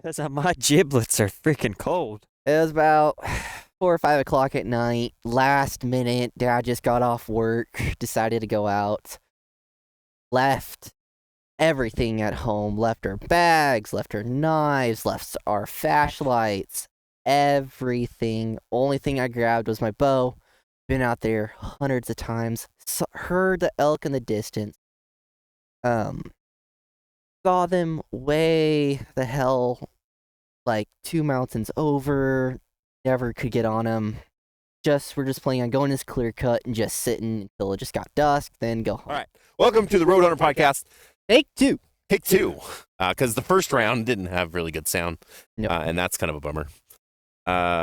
Because my giblets are freaking cold. It was about 4 or 5 o'clock at night. Last minute, Dad just got off work, decided to go out, left everything at home, left our bags, left our knives, left our flashlights, everything. Only thing I grabbed was my bow. Been out there hundreds of times. Heard the elk in the distance. Saw them way the hell, like 2 mountains over. Never could get on them. We're just planning on going this clear cut and just sitting until it just got dusk, then go home. All right. Welcome to the Road Hunter Podcast. Take two. Take two. Because the first round didn't have really good sound. Nope. And that's kind of a bummer.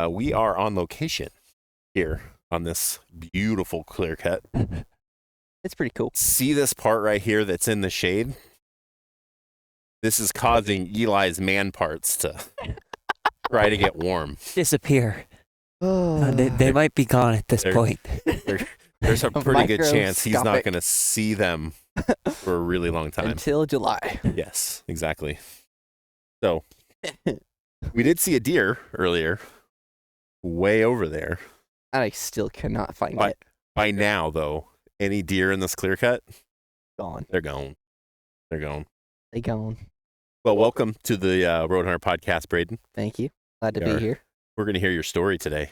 We are on location here on this beautiful clear cut. It's pretty cool. See this part right here that's in the shade? This is causing Eli's man parts to try to get warm. Disappear. They might be gone at this point. There's a pretty good chance he's not going to see them for a really long time. Until July. Yes, exactly. So, we did see a deer earlier, way over there. I still cannot find it. By now, though, any deer in this clear cut? Gone. They're gone. They're gone. They gone. Well, welcome to the Road Hunter Podcast, Brayden. Thank you. Glad to be here. We're going to hear your story today.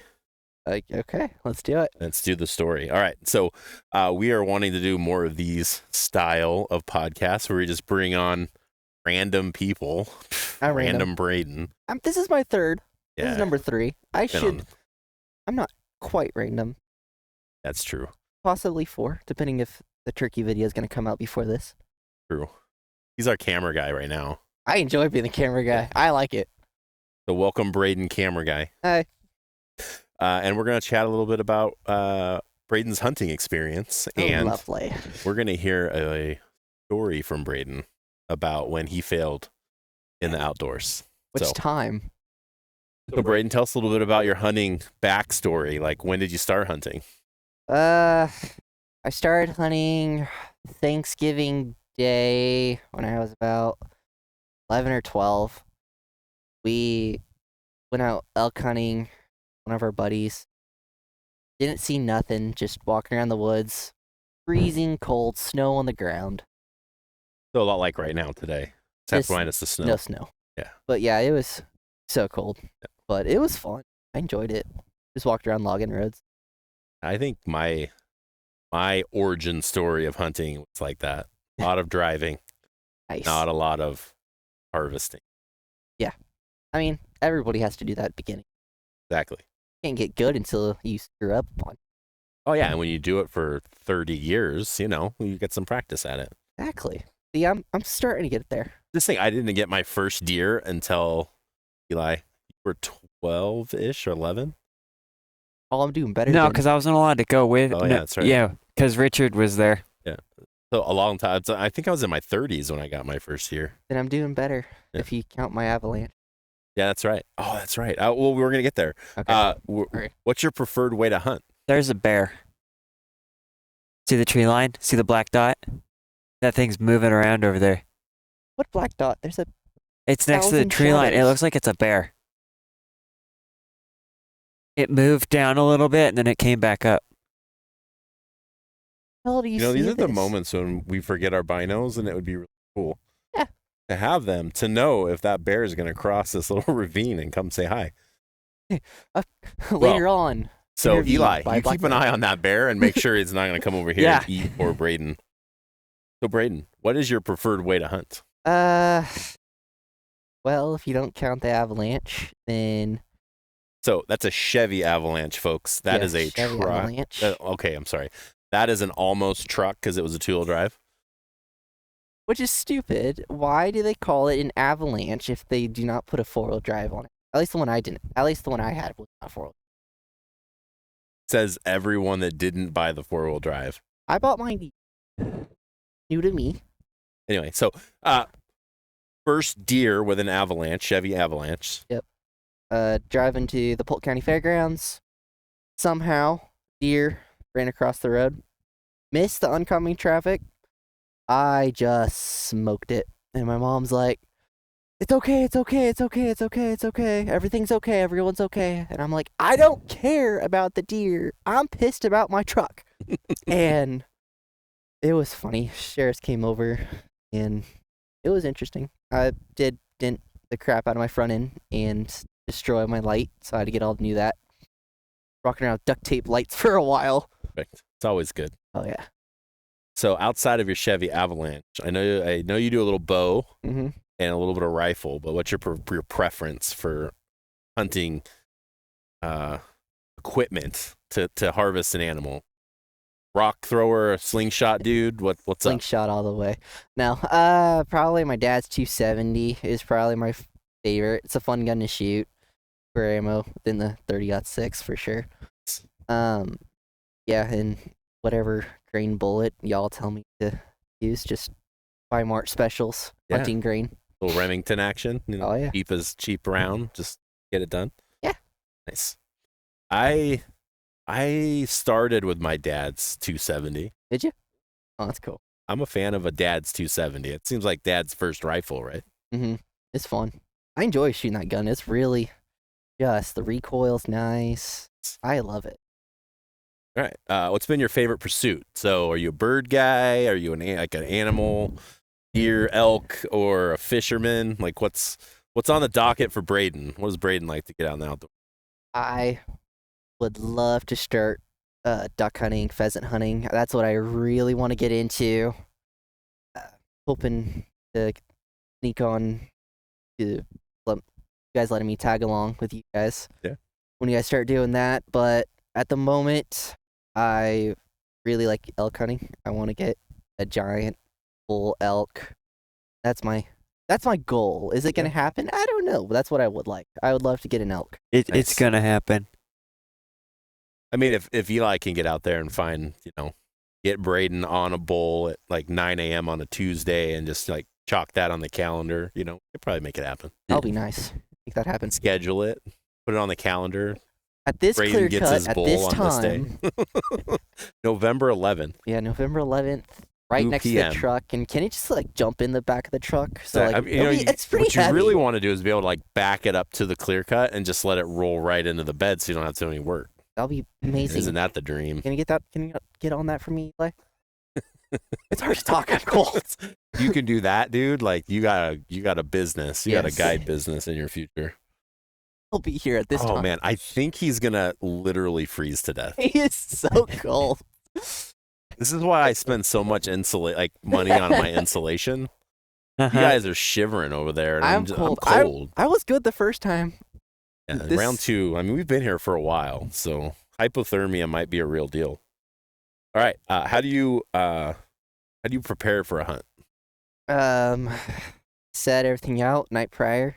Okay, let's do it. Let's do the story. All right. So we are wanting to do more of these style of podcasts where we just bring on random people. Random Brayden. This is my third. Yeah. This is number 3. I'm not quite random. That's true. Possibly 4, depending if the turkey video is going to come out before this. True. He's our camera guy right now. I enjoy being the camera guy. I like it. So welcome, Brayden, camera guy. Hi. And we're going to chat a little bit about Brayden's hunting experience. And lovely. We're going to hear a story from Brayden about when he failed in the outdoors. Which time? So Brayden, tell us a little bit about your hunting backstory. Like, when did you start hunting? I started hunting Thanksgiving Day when I was about 11 or 12. We went out elk hunting, one of our buddies. Didn't see nothing, just walking around the woods. Freezing cold, snow on the ground. So a lot like right now today, except minus the snow. No snow. Yeah. But yeah, it was so cold. Yeah. But it was fun. I enjoyed it. Just walked around logging roads. I think my origin story of hunting was like that. A lot of driving. Nice. Not a lot of harvesting. Yeah. I mean, everybody has to do that at the beginning. Exactly. You can't get good until you screw up on. Oh, yeah. And when you do it for 30 years, you get some practice at it. Exactly. See, I'm starting to get there. This thing, I didn't get my first deer until, Eli, you were 12-ish or 11? Oh, I'm doing better. No, because I wasn't allowed to go with. Oh, yeah, that's right. Yeah, because Richard was there. Yeah. So a long time. I think I was in my 30s when I got my first deer. Then I'm doing better Yeah. if you count my avalanche. Yeah, that's right. Oh, that's right. Well, we're going to get there. Okay. What's your preferred way to hunt? There's a bear. See the tree line? See the black dot? That thing's moving around over there. What black dot? There's a. It's next to the 1,000 tree line. It shadows. looks like it's a bear. It moved down a little bit and then it came back up. How do you see These are the this? moments when we forget our binos, and it would be really cool. Yeah. To have them, to know if that bear is going to cross this little ravine and come say hi. Later on. So, Interviewed Eli, by you black keep an bear. eye on that bear and make sure it's not going to come over here Yeah. and eat poor Brayden. So, Brayden, what is your preferred way to hunt? Well, if you don't count the avalanche, then So, that's a Chevy Avalanche, folks. That yeah, is a Chevy truck. Avalanche. Okay, I'm sorry. That is an almost truck because it was a two-wheel drive. Which is stupid. Why do they call it an avalanche if they do not put a 4-wheel drive on it? At least the one I didn't. At least the one I had was not 4-wheel. Says everyone that didn't buy the four-wheel drive. I bought mine new to me. Anyway, so first deer with an Avalanche, Chevy Avalanche. Driving to the Polk County Fairgrounds. Somehow, deer ran across the road. Missed the oncoming traffic. I just smoked it. And my mom's like, it's okay, it's okay, it's okay, it's okay, it's okay. Everything's okay, everyone's okay. And I'm like, I don't care about the deer. I'm pissed about my truck. And it was funny. Sheriffs came over, and it was interesting. I did dent the crap out of my front end and destroy my light, so I had to get all new that. Rocking around with duct tape lights for a while. Perfect. It's always good. Oh yeah. So outside of your Chevy Avalanche, I know you do a little bow Mm-hmm. and a little bit of rifle, but what's your preference for hunting equipment to harvest an animal? Rock thrower, slingshot dude, what's up? Slingshot all the way. No, probably my dad's 270 is probably my favorite. It's a fun gun to shoot for ammo than the 30-06 for sure. Yeah, and whatever grain bullet y'all tell me to use, just buy Mart specials, Yeah. hunting grain. Little Remington action, Oh yeah. cheap as cheap round, just get it done. Yeah. Nice. I started with my dad's 270. Did you? Oh, that's cool. I'm a fan of a dad's 270. It seems like dad's first rifle, right? Mm-hmm. It's fun. I enjoy shooting that gun. It's really just the recoil's nice. I love it. All right. What's been your favorite pursuit? So, are you a bird guy? Are you an animal, deer, elk, or a fisherman? Like, what's on the docket for Brayden? What does Brayden like to get out in the outdoors? I would love to start duck hunting, pheasant hunting. That's what I really want to get into. Hoping to sneak on to you guys letting me tag along with you guys. Yeah. When you guys start doing that, but at the moment, I really like elk hunting. I want to get a giant bull elk. That's my goal. Is it going to happen? I don't know, but that's what I would like. I would love to get an elk. It's gonna happen. I mean, if Eli can get out there and find, get Brayden on a bull at like 9 a.m. on a Tuesday and just like chalk that on the calendar, he'll probably make it happen. That'll be nice. Make that happen. Schedule it, put it on the calendar. At this Brayden clear gets cut, his at bull this on time, this day. November 11th. yeah, November 11th, right 2 next to p.m. the truck. And can you just like jump in the back of the truck? So Yeah, like, I mean, it's pretty what heavy. you really want to do is be able to like back it up to the clear cut and just let it roll right into the bed so you don't have to do any work. That'll be amazing. Isn't that the dream? Can you get that? Can you get on that for me, Eli? It's hard to talk. I'm cold. You can do that, dude. Like you got a business. You got a Yes. guide business in your future. I'll be here at this Oh time. man, I think he's gonna literally freeze to death. He is so cold. This is why I spend so much money on my insulation. Uh-huh. You guys are shivering over there, and I'm I'm cold. cold. I was good the first time. Yeah, this- round 2. I mean, we've been here for a while, so hypothermia might be a real deal. All right, how do you prepare for a hunt? Set everything out night prior.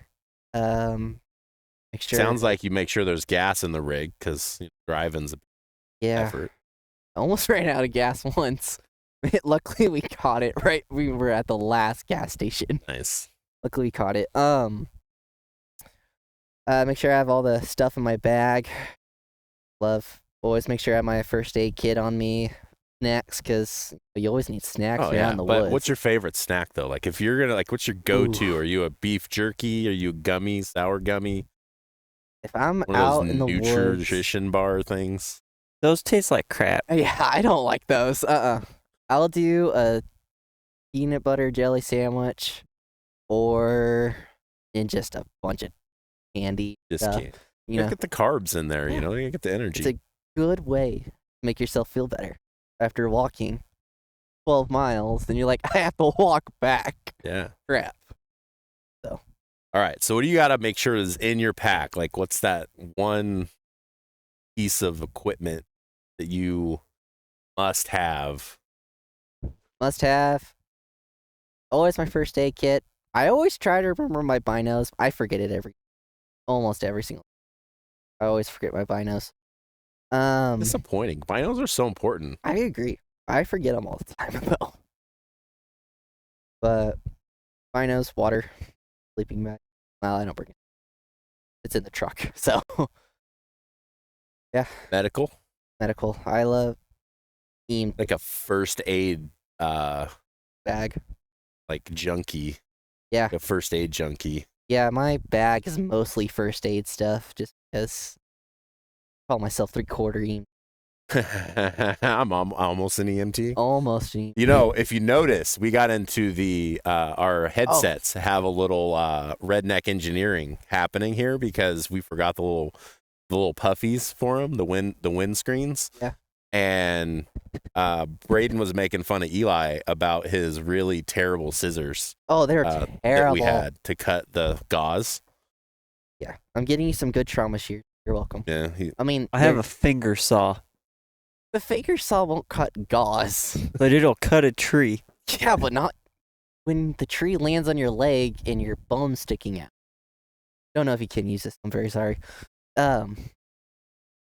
Make sure. Sounds like you make sure there's gas in the rig because driving's an yeah. effort. I almost ran out of gas once. Luckily, we caught it right. We were at the last gas station. Nice. Luckily, we caught it. Make sure I have all the stuff in my bag. Always make sure I have my first aid kit on me. Snacks, because you always need snacks when you're out in the but woods. what's your favorite snack though? Like if you're gonna what's your go-to? Ooh. Are you a beef jerky? Are you a gummy, sour gummy? If I'm One out of those in the woods, nutrition bar things. Those taste like crap. yeah, I don't like those. I'll do a peanut butter jelly sandwich, or in just a bunch of candy. Just stuff. can't. You know, Get the carbs in there. Yeah. You get the energy. it's a good way to make yourself feel better after walking 12 miles. Then you're like, I have to walk back. Yeah. Crap. All right. So what do you got to make sure is in your pack? Like what's that one piece of equipment that you must have? Must have. Always my first aid kit. I always try to remember my binos. I forget it almost every single. I always forget my binos. Disappointing. Binos are so important. I agree. I forget them all the time though. But binos, water, sleeping bag. Well, I don't bring it. It's in the truck. So yeah, Medical, medical. I love team like a first aid, bag. like junkie. Yeah. Like a first aid junkie. Yeah, my bag is mostly first aid stuff, just because I call myself 3/4 I'm almost an EMT. almost. You know, if you notice, we got into the our headsets have a little redneck engineering happening here because we forgot the little puffies for them, the wind screens. Yeah. And Brayden was making fun of Eli about his really terrible scissors Oh, they're that terrible. we had to cut the gauze. Yeah, I'm getting you some good trauma shears. You're welcome. Yeah, I mean, I have a finger saw, the finger saw won't cut gauze. but it'll cut a tree. Yeah, but not when the tree lands on your leg and your bone's sticking out. Don't know if you can use this. I'm very sorry.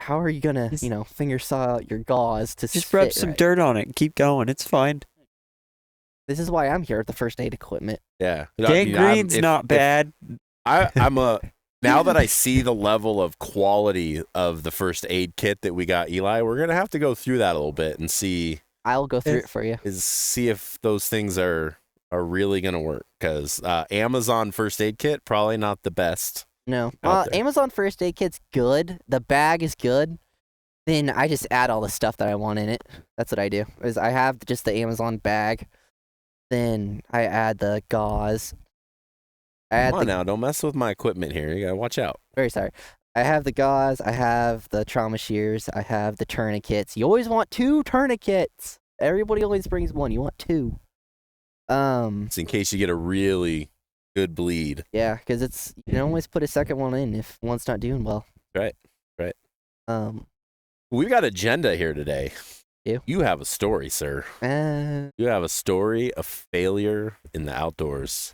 How are you gonna, finger saw your gauze to Just rub fit some right? dirt on it and keep going. It's fine. This is why I'm here at the first aid equipment. yeah. Gangrene's not bad. I'm a now that I see the level of quality of the first aid kit that we got Eli, we're gonna have to go through that a little bit and see I'll go through it for you. if those things are really gonna work. Because Amazon first aid kit probably not the best. No, out there. Amazon first aid kit's good. The bag is good. Then I just add all the stuff that I want in it. That's what I do. Is I have just the Amazon bag. Then I add the gauze. Come on now, don't mess with my equipment here. You gotta watch out. Very sorry. I have the gauze. I have the trauma shears. I have the tourniquets. You always want 2 tourniquets. Everybody always brings 1. You want 2. It's in case you get a really good bleed. Yeah, because you can always put a second one in if one's not doing well. Right. Um, We've got agenda here today. You? You have a story, sir. You have a story of failure in the outdoors.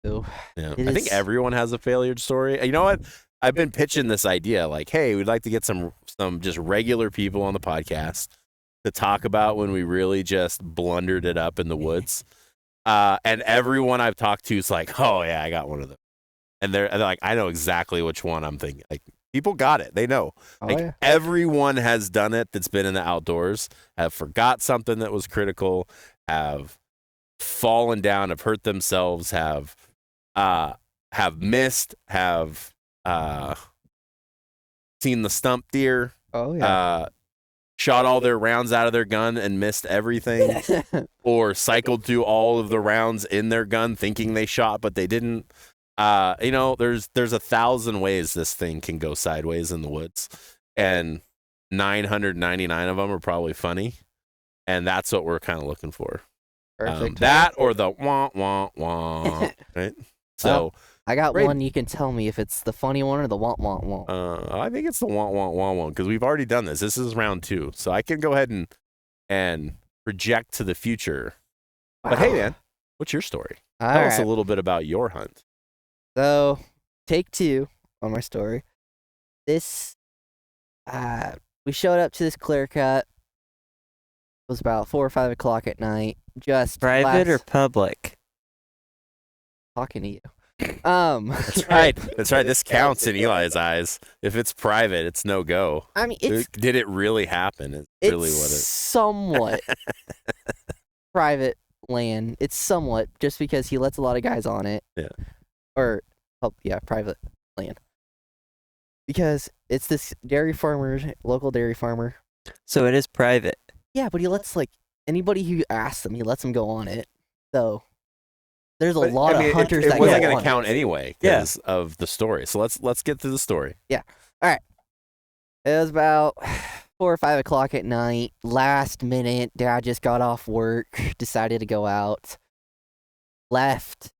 So Yeah. it I think is- everyone has a failure story. You know what? I've been pitching this idea like, hey, we'd like to get some just regular people on the podcast to talk about when we really just blundered it up in the woods. And everyone I've talked to is like, oh, yeah, I got one of them. And they're like, I know exactly which one I'm thinking. Like, people got it. They know. Oh, Like yeah. everyone has done it that's been in the outdoors, have forgot something that was critical, have fallen down, have hurt themselves, have missed, have seen the stump deer, Oh, yeah. shot all their rounds out of their gun and missed everything, or cycled through all of the rounds in their gun thinking they shot but they didn't. There's 1,000 ways this thing can go sideways in the woods, and 999 of them are probably funny, and that's what we're kind of looking for. Perfect. That or the wah wah wah, right? So I got Brayden. one. You can tell me if it's the funny one or the want want want. I think it's the wah wah wah one because we've already done this. This is round 2, so I can go ahead and project to the future. But hey, man, what's your story? All Tell us a right. little bit about your hunt. So, take 2 on my story. This, we showed up to this clear cut. It was about 4 or 5 o'clock at night. Just Private or public? talking to you. That's right. That's right. This counts in Eli's eyes. If it's private, it's no go. I mean, it's Did it really happen? It's really what it. somewhat private land. It's somewhat just because he lets a lot of guys on it. Yeah. Or, private land. Because it's this local dairy farmer. So it is private. Yeah, but he lets anybody who asks him, he lets them go on it. So there's a lot of hunters it that wasn't go going on to count it. anyway because of the story. So let's get to the story. It was about 4 or 5 o'clock at night. Last minute, Dad just got off work, decided to go out. Left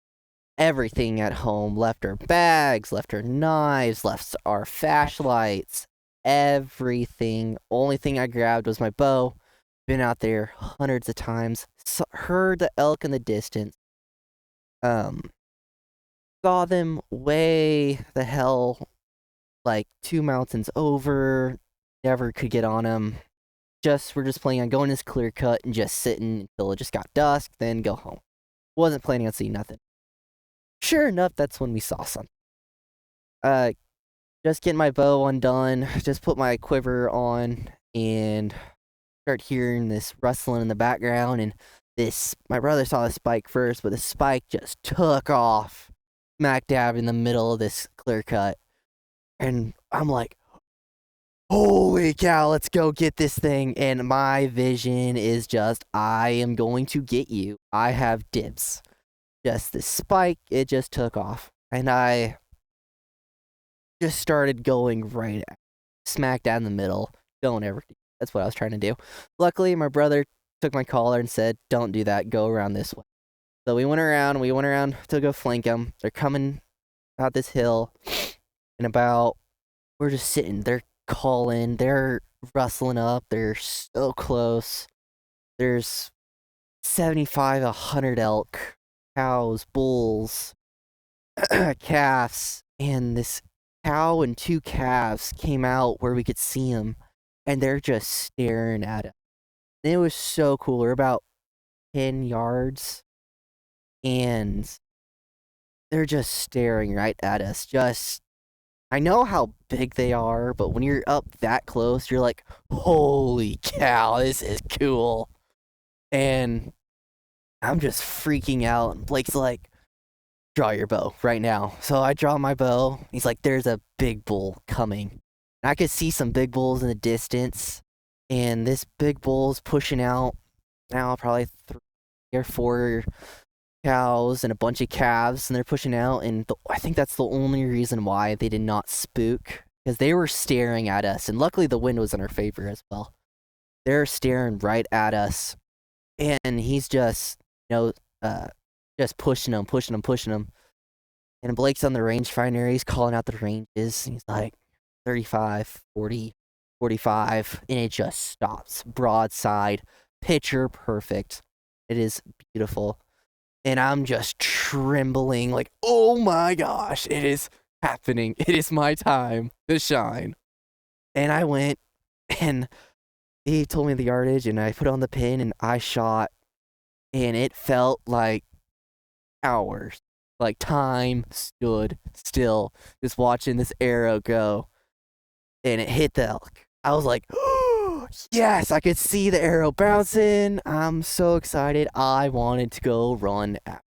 everything at home. Left our bags, left our knives, left our flashlights, everything. Only thing I grabbed was my bow. Been out there hundreds of times. Heard the elk in the distance. Saw them way the hell 2 mountains over. Never could get on them. We're just planning on going this clear cut and just sitting until it just got dusk, then go home. Wasn't planning on seeing nothing. Sure enough, that's when we saw something. Just getting my bow undone, just put my quiver on, and start hearing this rustling in the background, and my brother saw the spike first, but the spike just took off. smack dab in the middle of this clear cut. And I'm like, holy cow, let's go get this thing. And my vision is just, I am going to get you. I have dibs. Just this spike, it just took off. And I just started going right at smack down the middle. Don't ever do. That's what I was trying to do. Luckily, my brother took my collar and said, don't do that. Go around this way. So we went around to go flank them. They're coming out this hill. And we're just sitting. They're calling. They're rustling up. They're so close. There's 75, 100 elk, cows, bulls, calves. And this cow and 2 calves came out where we could see them. And they're just staring at us. And it was so cool. We're about 10 yards. And they're just staring right at us. I know how big they are, but when you're up that close, you're like, holy cow, this is cool. And I'm just freaking out. And Blake's like, draw your bow right now. So I draw my bow. He's like, there's a big bull coming. And I could see some big bulls in the distance. And this big bull's pushing out now probably 3 or 4 cows and a bunch of calves, and they're pushing out. And I think that's the only reason why they did not spook, because they were staring at us. And luckily the wind was in our favor as well. They're staring right at us. And he's just, just pushing them. And Blake's on the rangefinder. He's calling out the ranges. And he's like, 35, 40, 45. And it just stops. Broadside. Picture perfect. It is beautiful. And I'm just trembling like, oh my gosh, it is happening. It is my time to shine. And I went, and he told me the yardage, and I put on the pin, and I shot. And it felt like hours. Like time stood still, just watching this arrow go. And it hit the elk. I was like, oh, yes, I could see the arrow bouncing. I'm so excited. I wanted to go run after.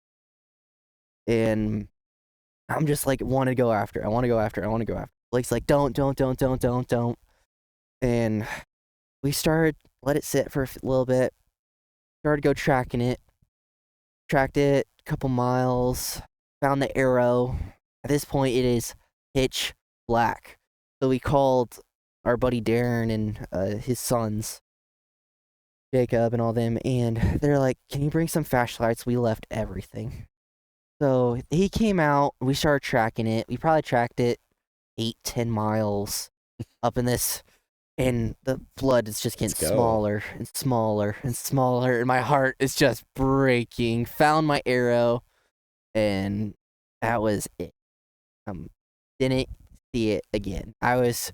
And I'm just like, want to go after. I want to go after. Blake's like, don't. And we started, let it sit for a little bit. Started go tracking it. Tracked it a couple miles. Found the arrow. At this point, it is pitch black. So we called our buddy Darren and his sons, Jacob and all them, and they're like, can you bring some flashlights? We left everything. So he came out, we started tracking it. We probably tracked it 8-10 miles up in this, and the blood is just getting smaller and smaller and smaller, and my heart is just breaking. Found my arrow, and that was it. Didn't see it again. I was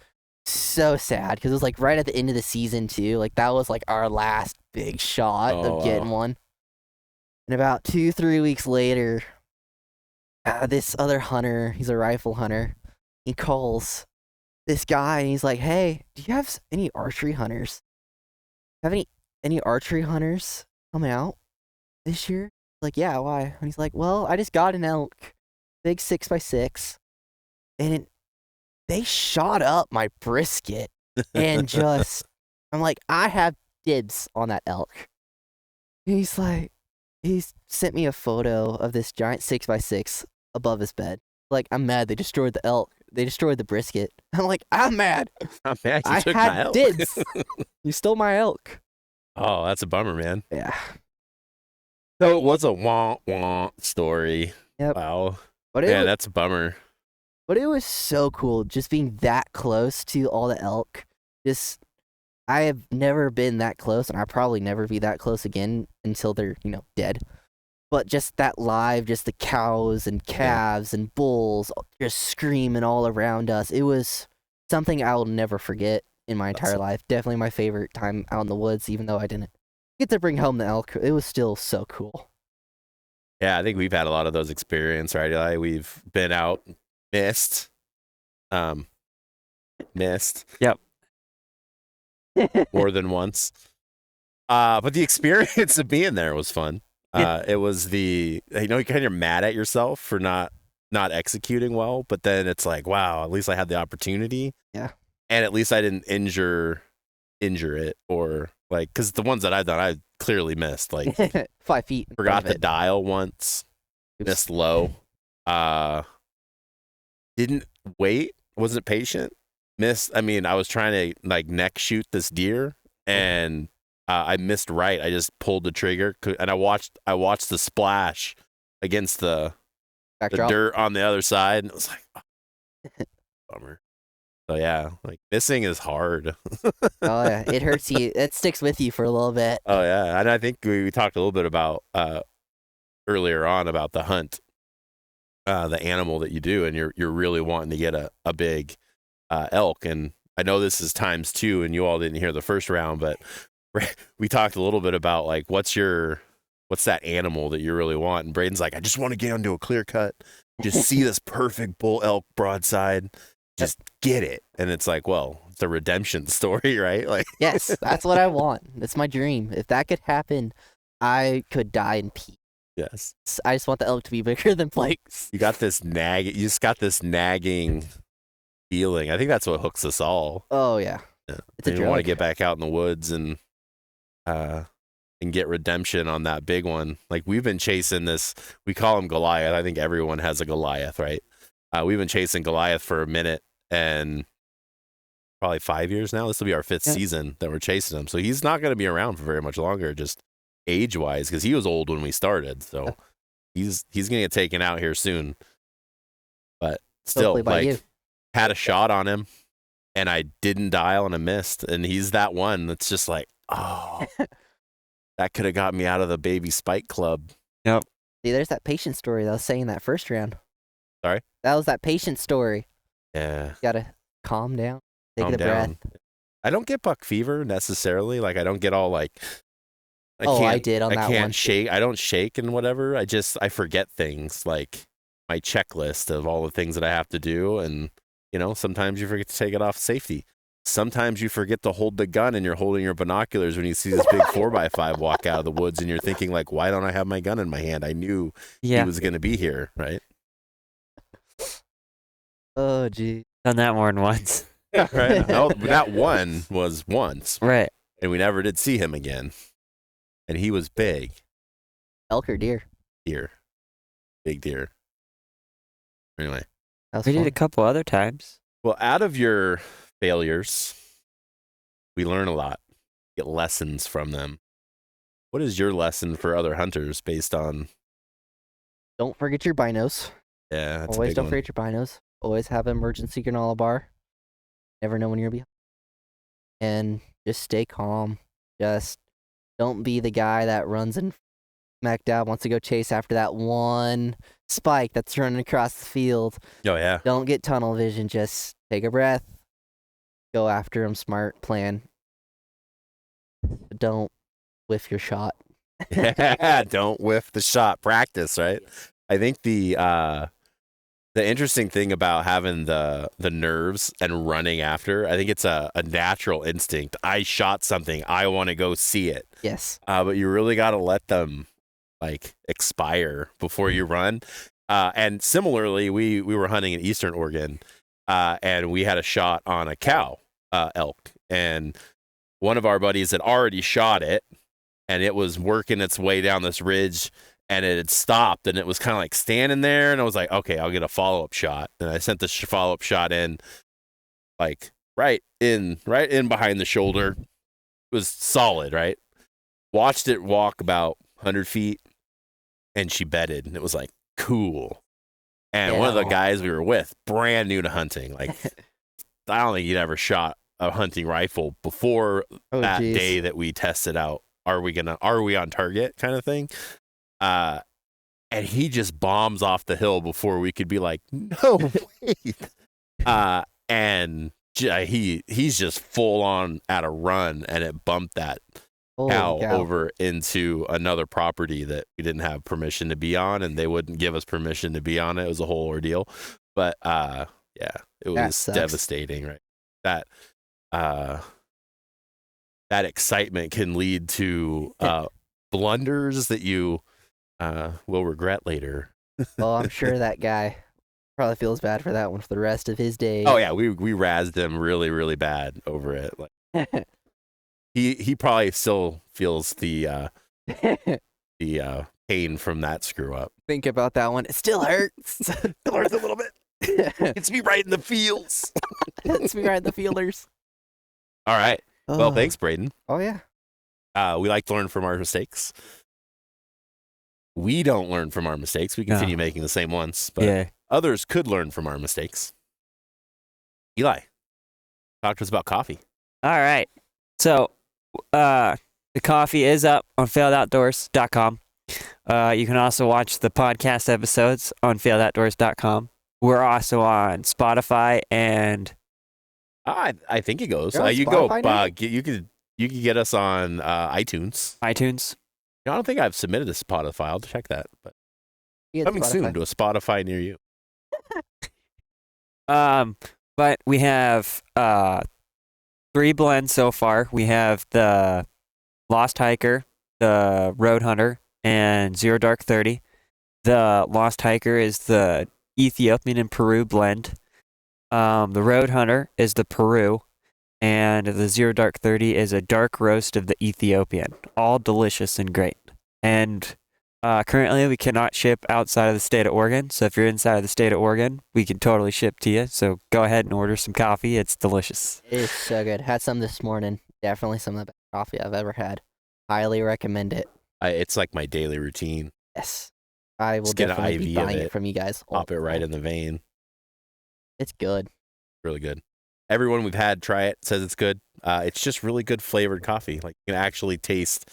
so sad because it was like right at the end of the season too. Like that was like our last big shot of getting one. And about 2-3 weeks later, this other hunter, he's a rifle hunter, he calls this guy and he's like, hey, do you have any archery hunters? Have any archery hunters coming out this year? Like, yeah, why? And he's like, well, I just got an elk, big 6x6, and they shot up my brisket and just, I'm like, I have dibs on that elk. And he's like, he sent me a photo of this giant 6x6 above his bed. Like, I'm mad they destroyed the elk. They destroyed the brisket. I'm like, I'm mad. I'm mad you I took had my elk. dibs. You stole my elk. Oh, that's a bummer, man. Yeah. So it was a wah story. Yep. Wow. But Yeah, that's a bummer. But it was so cool just being that close to all the elk. I have never been that close, and I'll probably never be that close again until they're, dead. But just that live, just the cows and calves and bulls just screaming all around us. It was something I'll never forget in my entire life. Definitely my favorite time out in the woods, even though I didn't get to bring home the elk. It was still so cool. Yeah, I think we've had a lot of those experiences, right, Eli? We've been out, missed. Yep. More than once. But the experience of being there was fun. It was you're kind of mad at yourself for not not executing well, but then it's like, wow, at least I had the opportunity. Yeah. And at least I didn't injure it, or like, because the ones that I've done, I clearly missed. Like 5 feet. forgot to dial once, Oops. missed low, didn't wait, wasn't patient, missed. I mean, I was trying to like neck shoot this deer, and I missed right. I just pulled the trigger, and I watched the splash against the Backdrop. dirt on the other side, and it was like, oh, bummer. So yeah, like missing is hard. Oh yeah, it hurts you. It sticks with you for a little bit. Oh yeah, and I think we talked a little bit about earlier on about the hunt, the animal that you do, and you're really wanting to get a big elk. And I know this is times 2, and you all didn't hear the first round, but we talked a little bit about like what's that animal that you really want. And Brayden's like, I just want to get onto a clear cut, just see this perfect bull elk broadside. Just get it. And it's like, well, it's a redemption story, right? Like, Yes, that's what I want. It's my dream. If that could happen, I could die in peace. yes. I just want the elk to be bigger than Blake's. You just got this nagging feeling. I think that's what hooks us all. Oh yeah, Yeah. it's a You drug. want to get back out in the woods and get redemption on that big one. Like we've been chasing this, we call him Goliath. I think everyone has a Goliath, right? We've been chasing Goliath for a minute, and probably 5 years now. This will be our 5th season that we're chasing him. So he's not going to be around for very much longer, just age-wise, because he was old when we started. So he's going to get taken out here soon. But still, Hopefully by like, you. had a shot on him, and I didn't dial, and I missed. And he's that one that's just like, oh, that could have got me out of the baby spike club. See, there's that patient story that I was saying that first round. Sorry? That was that patient story. Yeah. You gotta calm down, take Calm a down. breath. I don't get buck fever necessarily. Like I don't get all like. I did on that I can't one. shake. I don't shake and whatever. I forget things, like my checklist of all the things that I have to do, and sometimes you forget to take it off safety. Sometimes you forget to hold the gun, and you're holding your binoculars when you see this big 4x5 walk out of the woods, and you're thinking like, why don't I have my gun in my hand? I knew he was going to be here, right? Oh gee. Done that more than once. Right. No, that one was once. Right. And we never did see him again. And he was big. Elk or deer? Deer. Big deer. Anyway. That was We did fun. a couple other times. Well, out of your failures, we learn a lot, get lessons from them. What is your lesson for other hunters based on? Don't forget your binos. Yeah, that's Always a big don't one. forget your binos. Always have an emergency granola bar. Never know when you're gonna be. And just stay calm. Just don't be the guy that runs and smacked out, wants to go chase after that one spike that's running across the field. Oh, yeah. Don't get tunnel vision. Just take a breath. Go after him. Smart plan. Don't whiff your shot. Don't whiff the shot. Practice, right? I think the interesting thing about having the nerves and running after, I think it's a natural instinct. I shot something. I want to go see it. Yes. But you really got to let them like expire before you run. And similarly, we were hunting in Eastern Oregon, and we had a shot on a cow elk, and one of our buddies had already shot it, and it was working its way down this ridge, and it had stopped, and it was kind of like standing there, and I was like, okay, I'll get a follow-up shot. And I sent the follow-up shot in, like right in behind the shoulder. It was solid, right? Watched it walk about 100 feet, and she bedded, and it was like, cool. And one of the guys we were with, brand new to hunting, like I don't think he'd ever shot a hunting rifle before that day that we tested out. Are we on target kind of thing? And he just bombs off the hill before we could be like, no, wait. And he's just full on at a run, and it bumped that cow over into another property that we didn't have permission to be on, and they wouldn't give us permission to be on it. It was a whole ordeal. But yeah, it was devastating, right? That excitement can lead to blunders that you will regret later. Well, I'm sure that guy Probably feels bad for that one for the rest of his day. Oh yeah, we razzed him really, really bad over it. Like he probably still feels the pain from that screw up. Think about that one. It still hurts. It hurts a little bit. It's me right in the feels. It's me right in the feelers. All right. Well, thanks, Brayden. Oh yeah. We like to learn from our mistakes. We don't learn from our mistakes. We continue making the same ones, but others could learn from our mistakes. Eli, talk to us about coffee. All right. So, the coffee is up on failedoutdoors.com. You can also watch the podcast episodes on failedoutdoors.com. We're also on Spotify and I think it goes. You're on You Spotify now? you could get us on iTunes. iTunes. I don't think I've submitted a Spotify. I'll check that. But Yeah, coming Spotify. soon to a Spotify near you. But we have 3 blends so far. We have the Lost Hiker, the Road Hunter, and Zero Dark 30. The Lost Hiker is the Ethiopian and Peru blend. The Road Hunter is the Peru, and the Zero Dark 30 is a dark roast of the Ethiopian. All delicious and great. And currently, we cannot ship outside of the state of Oregon. So if you're inside of the state of Oregon, we can totally ship to you. So go ahead and order some coffee. It's delicious. It is so good. Had some this morning. Definitely some of the best coffee I've ever had. Highly recommend it. It's like my daily routine. Yes. I will Just get an definitely be IV of buying it, it from you guys. Pop it right in the vein. It's good. Really good. Everyone we've had try it says it's good. It's just really good flavored coffee. Like you can actually taste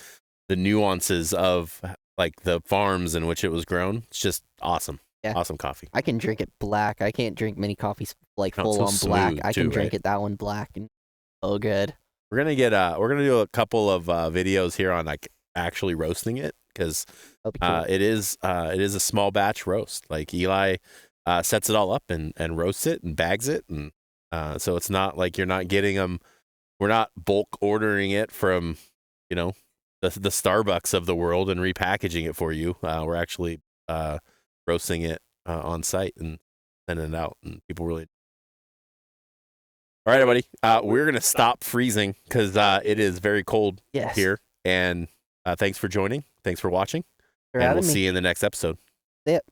the nuances of like the farms in which it was grown. It's just awesome. Yeah. Awesome coffee. I can drink it black. I can't drink many coffees like Oh, it's full so on black. smooth I can too, drink right? it that one black and oh good. We're gonna do a couple of videos here on like actually roasting it because That'll be cool. it is a small batch roast. Like Eli sets it all up and roasts it and bags it, and so it's not like you're not getting them. We're not bulk ordering it from the Starbucks of the world and repackaging it for you. We're actually roasting it on site and sending it out, and people really. All right, everybody. We're gonna stop freezing because it is very cold Yes. here. And thanks for joining. Thanks for watching. For And we'll having me. see you in the next episode. Yep.